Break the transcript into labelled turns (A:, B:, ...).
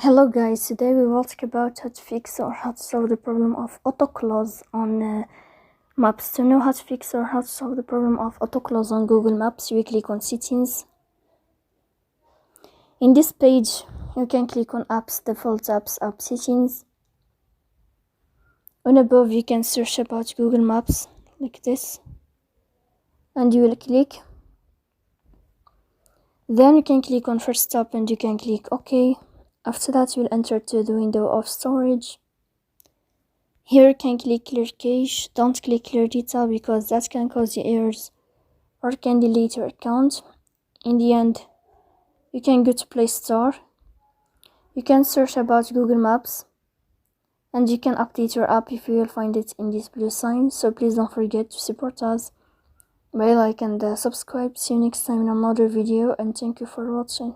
A: Hello guys, today we will talk about how to fix or how to solve the problem of autoclose on maps. To know how to fix or how to solve the problem of autoclose on Google Maps, you click on settings. In this page, you can click on apps, default apps, app settings. On above, you can search about Google Maps like this, and you will click. Then you can click on first stop and you can click OK. After that, you will enter to the window of storage. Here you can click clear cache. Don't click clear data because that can cause you errors or can delete your account. In the end, you can go to Play Store. You can search about Google Maps and you can update your app if you will find it in this blue sign. So please don't forget to support us by like and subscribe. See you next time in another video, and thank you for watching.